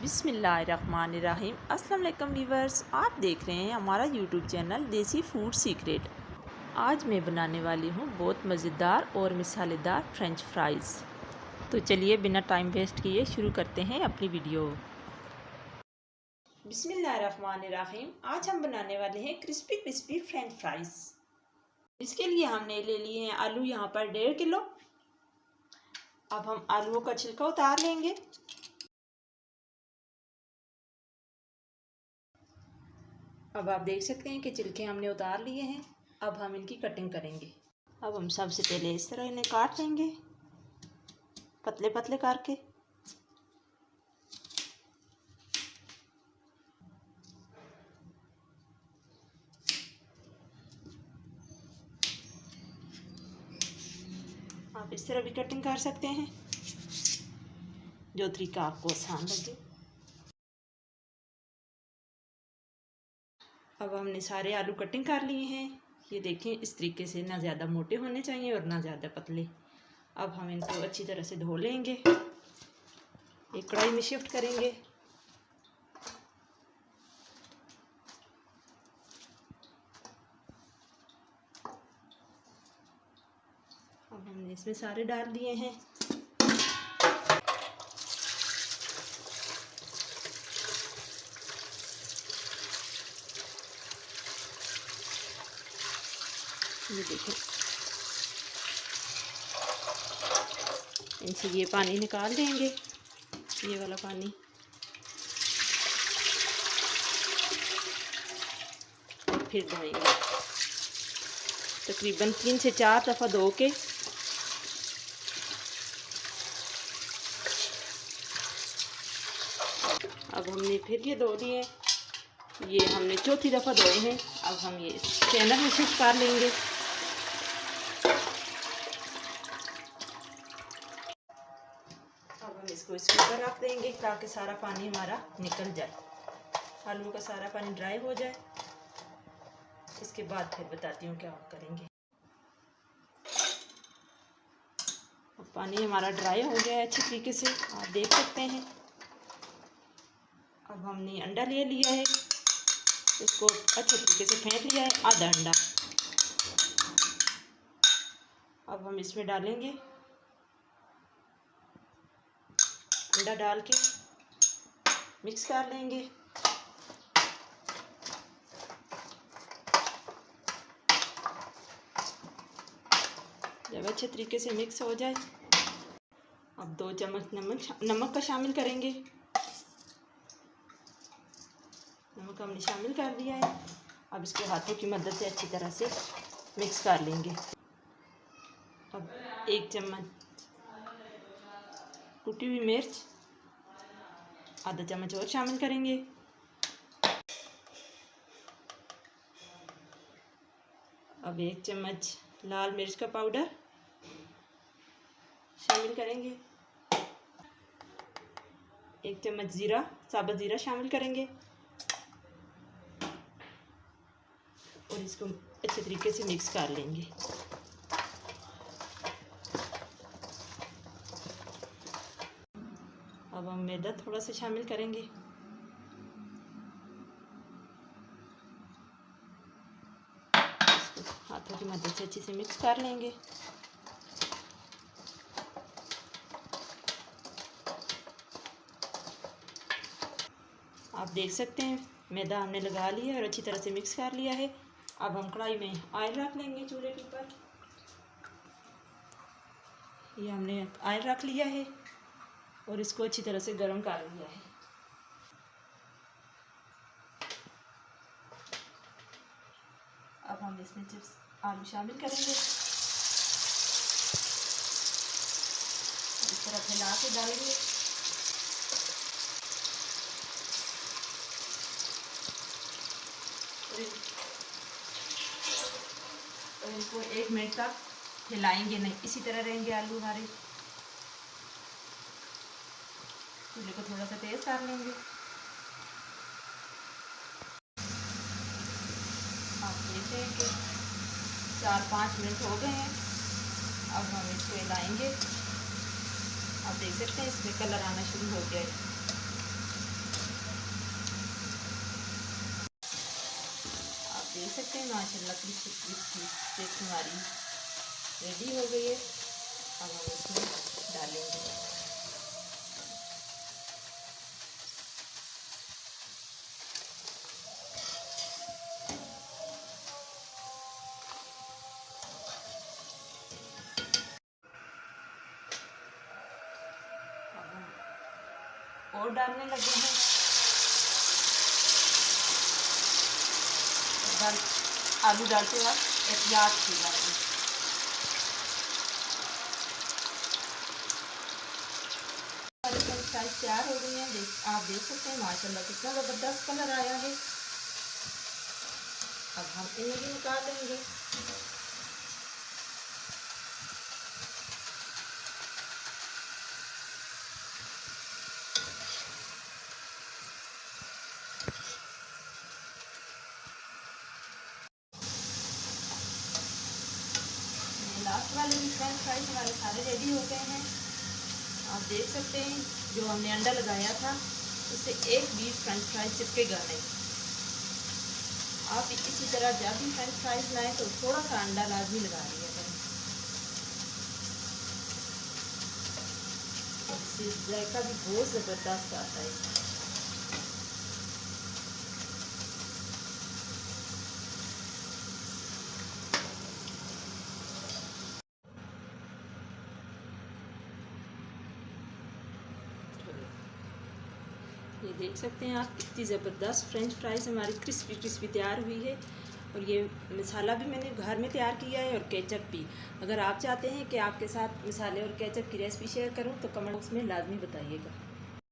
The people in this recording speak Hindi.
बिस्मिल्लाहिर्रहमानिर्रहीम। अस्सलाम वालेकुम व्यूअर्स, आप देख रहे हैं हमारा यूट्यूब चैनल देसी फूड सीक्रेट। आज मैं बनाने वाली हूँ बहुत मज़ेदार और मिसालेदार फ्रेंच फ्राइज़। तो चलिए बिना टाइम वेस्ट किए शुरू करते हैं अपनी वीडियो। बिस्मिल्लाहिर्रहमानिर्रहीम। आज हम बनाने वाले हैं क्रिस्पी फ्रेंच फ्राइज़। इसके लिए हमने ले लिए हैं आलू, यहाँ पर 1.5 किलो। अब हम आलूओं का छिलका उतार लेंगे। अब आप देख सकते हैं कि छिलके हमने उतार लिए हैं। अब हम इनकी कटिंग करेंगे। अब हम सबसे पहले इस तरह इन्हें काट लेंगे, पतले पतले करके। आप इस तरह भी कटिंग कर सकते हैं, जो तरीका आपको आसान लगे। अब हमने सारे आलू कटिंग कर लिए हैं। ये देखें, इस तरीके से ना ज़्यादा मोटे होने चाहिए और ना ज़्यादा पतले। अब हम इनको अच्छी तरह से धो लेंगे। एक कढ़ाई में शिफ्ट करेंगे। अब हमने इसमें सारे डाल दिए हैं। ये देखो, इनसे ये पानी निकाल देंगे, ये वाला पानी। और फिर धोएंगे, तकरीबन 3 से 4 दफ़ा धो के। अब हमने फिर ये धो लिए, ये हमने चौथी दफ़ा धोए हैं। अब हम ये स्ट्रेनर में शिफ्ट कर लेंगे। अब हम इसको इसके ऊपर रख देंगे ताकि सारा पानी हमारा निकल जाए, आलू का सारा पानी ड्राई हो जाए। इसके बाद फिर बताती हूँ क्या करेंगे। अब पानी हमारा ड्राई हो गया है अच्छी तरीके से, आप देख सकते हैं। अब हमने अंडा ले लिया है, इसको अच्छे तरीके से फेंट लिया है, आधा अंडा। अब हम इसमें डालेंगे, अंडा डाल के मिक्स कर लेंगे। जब अच्छे तरीके से मिक्स हो जाए, अब 2 चम्मच नमक का शामिल करेंगे। नमक हमने शामिल कर दिया है। अब इसको हाथों की मदद से अच्छी तरह से मिक्स कर लेंगे। अब 1 चम्मच कुटी हुई मिर्च, आधा चम्मच और शामिल करेंगे। अब 1 चम्मच लाल मिर्च का पाउडर शामिल करेंगे। 1 चम्मच जीरा, साबुत जीरा शामिल करेंगे और इसको अच्छे तरीके से मिक्स कर लेंगे। अब हम मैदा थोड़ा सा शामिल करेंगे। हाथों की मदद से अच्छे से मिक्स कर लेंगे। आप देख सकते हैं मैदा हमने लगा लिया है और अच्छी तरह से मिक्स कर लिया है। अब हम कढ़ाई में ऑयल रख लेंगे चूल्हे के ऊपर। ये हमने ऑयल रख लिया है और इसको अच्छी तरह से गर्म कर लिया है। अब हम इसमें चिप्स आलू शामिल करेंगे, इस तरह फैला के डालेंगे। और इनको 1 मिनट तक हिलाएंगे नहीं, इसी तरह रहेंगे आलू हमारे। चूल्हे को थोड़ा सा तेज कर लेंगे। आप देखते हैं कि 4-5 मिनट हो गए हैं। अब हम इसको हिलाएंगे। आप देख सकते हैं इसमें कलर आना शुरू हो गया है। सकते हैं माशाल्लाह क्रिस्पी चिप्स हमारी रेडी हो गई है। अब हम इसमें डालेंगे। अब हम और डालने लगे हैं। आलू डालते वक्त एहतियात से डालें। हमारी फ्रेंच फ्राइज तैयार हो गई हैं। आप देख सकते हैं माशाल्लाह कितना ज़बरदस्त कलर आया है। अब हम इन्हें भी निकाल लेंगे। लास्ट वाले भी फ्रेंच फ्राइज हमारे सारे रेडी हो गए हैं। आप देख सकते हैं जो हमने अंडा लगाया था उससे एक भी फ्रेंच फ्राइज चिपकेगा नहीं। आप इसी तरह जब भी फ्रेंच फ्राइज लाएँ तो थोड़ा सा अंडा लाजमी लगा दिया करें, इससे जायका भी बहुत ज़बरदस्त आता है। ये देख सकते हैं आप कितनी ज़बरदस्त फ्रेंच फ्राइज़ हमारी क्रिस्पी क्रिस्पी तैयार हुई है। और ये मसाला भी मैंने घर में तैयार किया है और केचप भी। अगर आप चाहते हैं कि आपके साथ मसाले और केचप की रेसिपी शेयर करूं तो कमेंट बॉक्स में लाजमी बताइएगा।